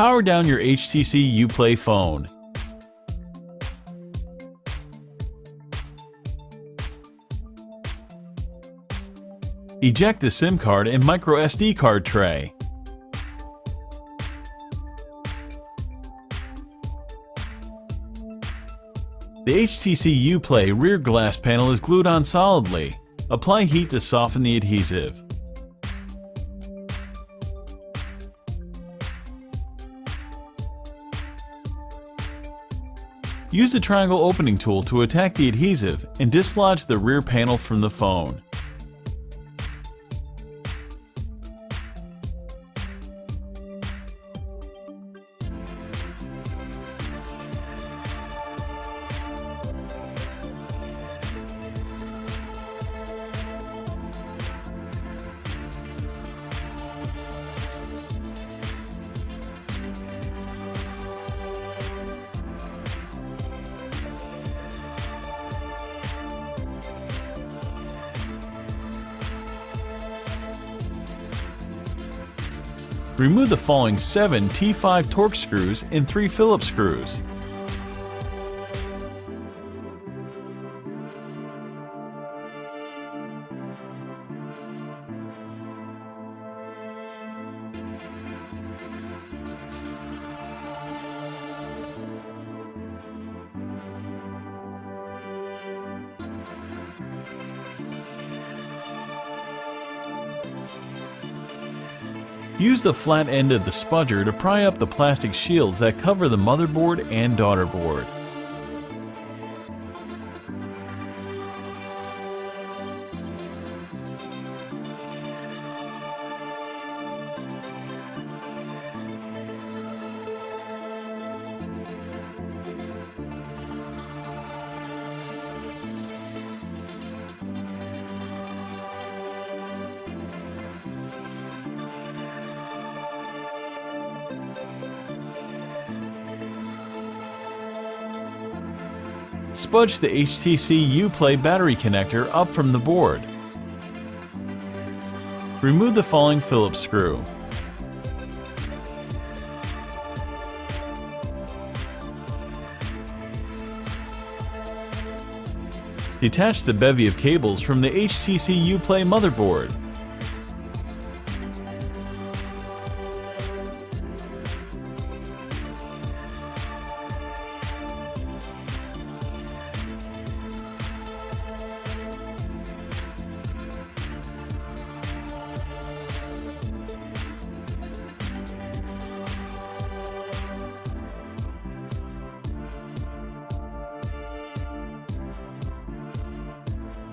Power down your HTC Uplay phone. Eject the SIM card and microSD card tray. The HTC Uplay rear glass panel is glued on solidly. Apply heat to soften the adhesive. Use the triangle opening tool to attack the adhesive and dislodge the rear panel from the phone. Remove the following 7 T5 Torx screws and 3 Phillips screws. Use the flat end of the spudger to pry up the plastic shields that cover the motherboard and daughter board. Spudge the HTC Uplay battery connector up from the board. Remove the following Phillips screw. Detach the bevy of cables from the HTC Uplay motherboard.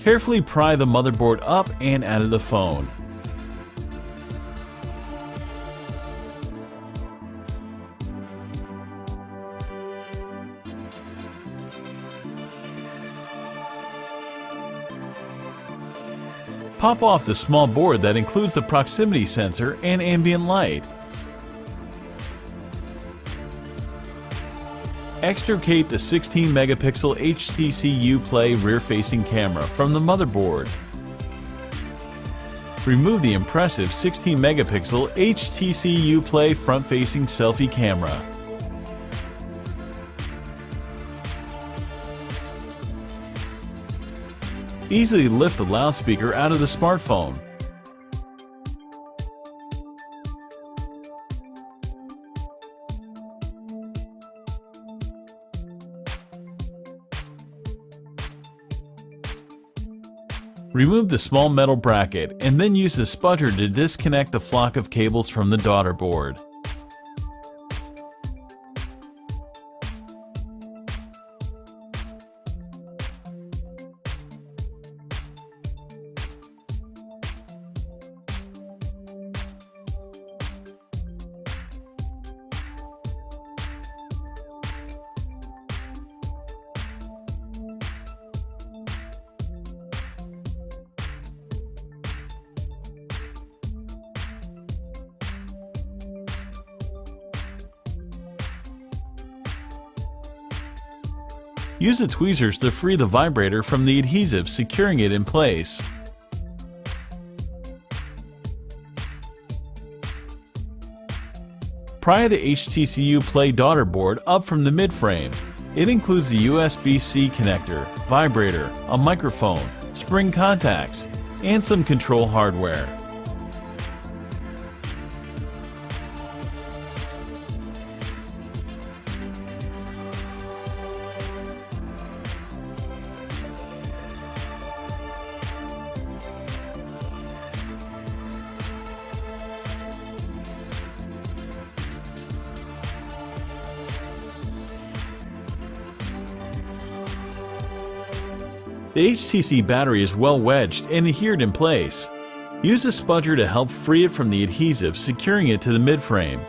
Carefully pry the motherboard up and out of the phone. Pop off the small board that includes the proximity sensor and ambient light. Extricate the 16 megapixel HTC Uplay rear-facing camera from the motherboard. Remove the impressive 16 megapixel HTC Uplay front-facing selfie camera. Easily lift the loudspeaker out of the smartphone. Remove the small metal bracket and then use the spudger to disconnect the flock of cables from the daughter board. Use the tweezers to free the vibrator from the adhesive, securing it in place. Pry the HTC Play daughter board up from the midframe. It includes the USB-C connector, vibrator, a microphone, spring contacts, and some control hardware. The HTC battery is well wedged and adhered in place. Use a spudger to help free it from the adhesive, securing it to the midframe.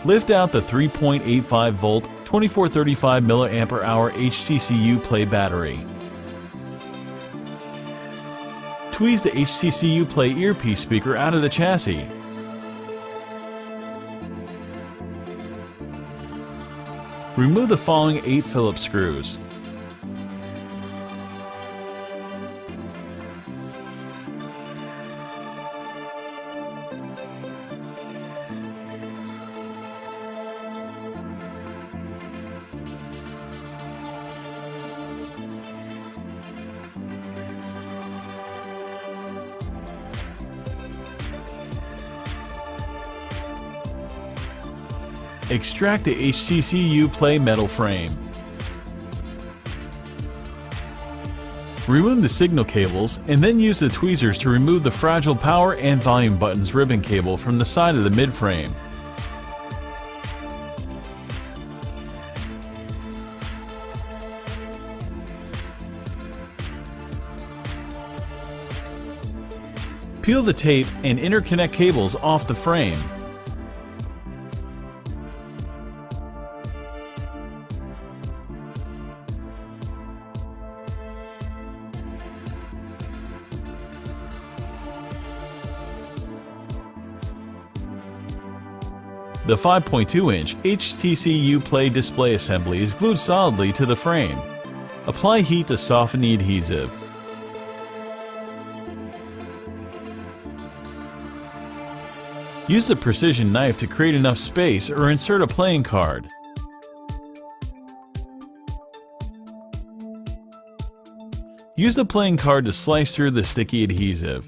Lift out the 3.85 volt 2435 mAh HTC Play battery. Tweeze the HTC Play earpiece speaker out of the chassis. Remove the following 8 Phillips screws. Extract the HTC Play metal frame. Remove the signal cables and then use the tweezers to remove the fragile power and volume buttons ribbon cable from the side of the midframe. Peel the tape and interconnect cables off the frame. The 5.2-inch HTC Play display assembly is glued solidly to the frame. Apply heat to soften the adhesive. Use the precision knife to create enough space or insert a playing card. Use the playing card to slice through the sticky adhesive.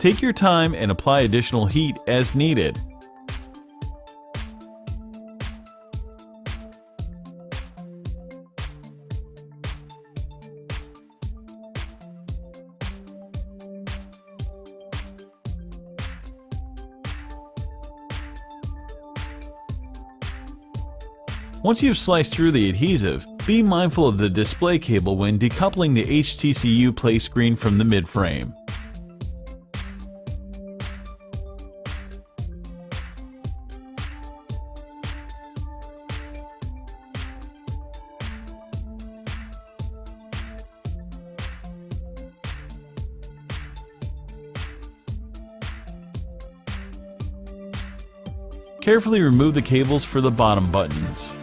Take your time and apply additional heat as needed. Once you've sliced through the adhesive, be mindful of the display cable when decoupling the HTC Play screen from the midframe. Carefully remove the cables for the bottom buttons.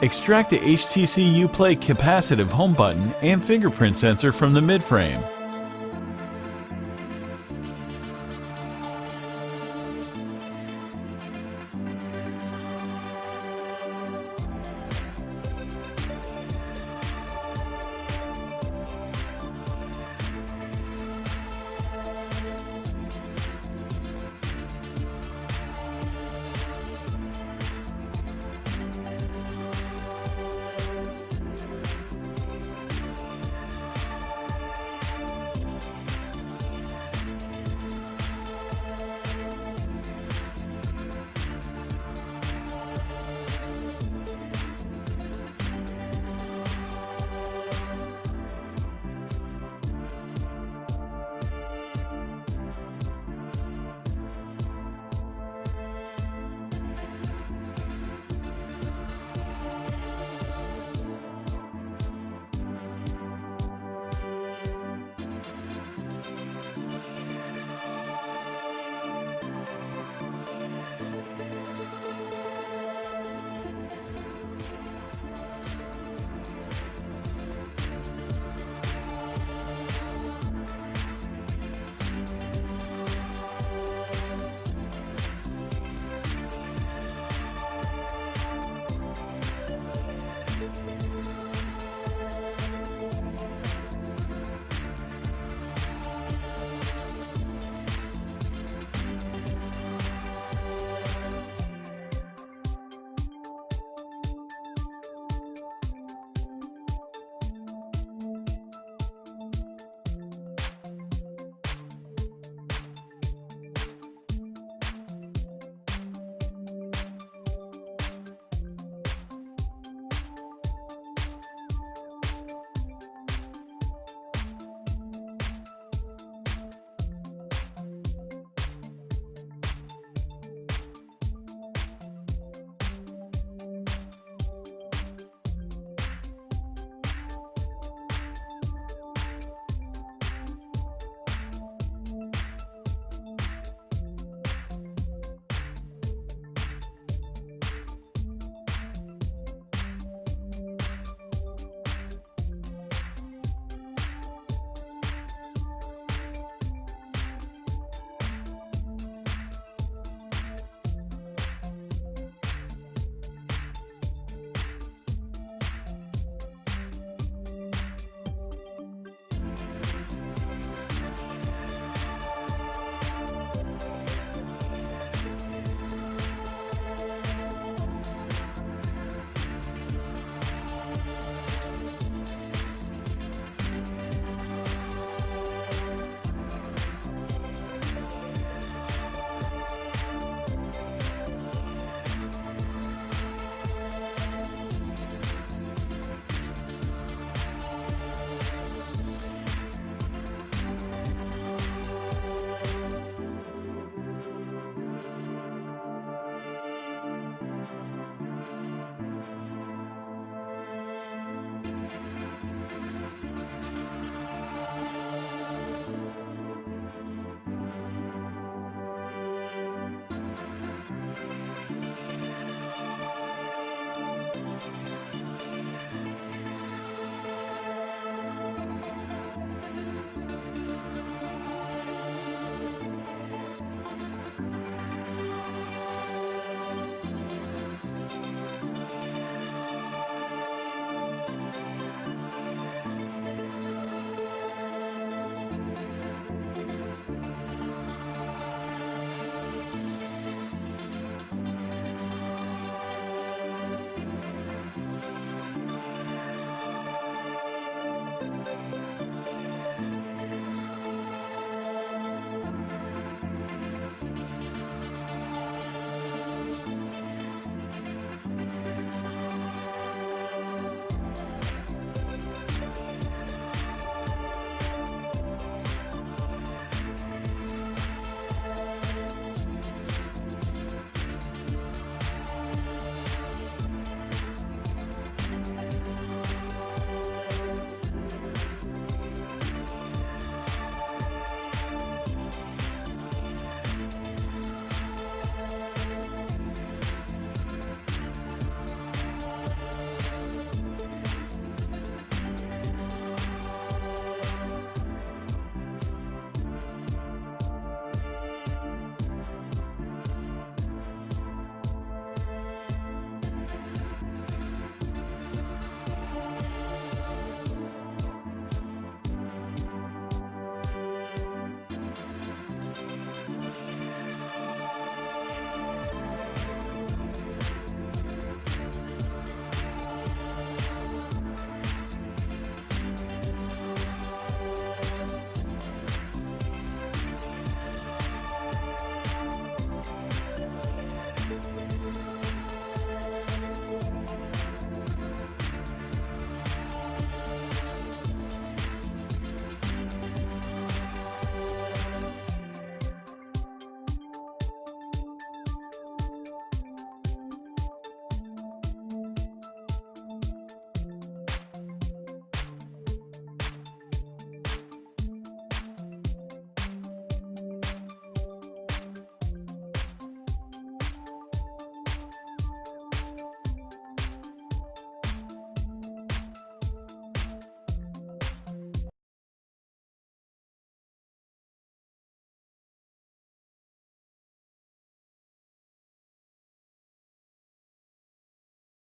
Extract the HTC Uplay capacitive home button and fingerprint sensor from the midframe.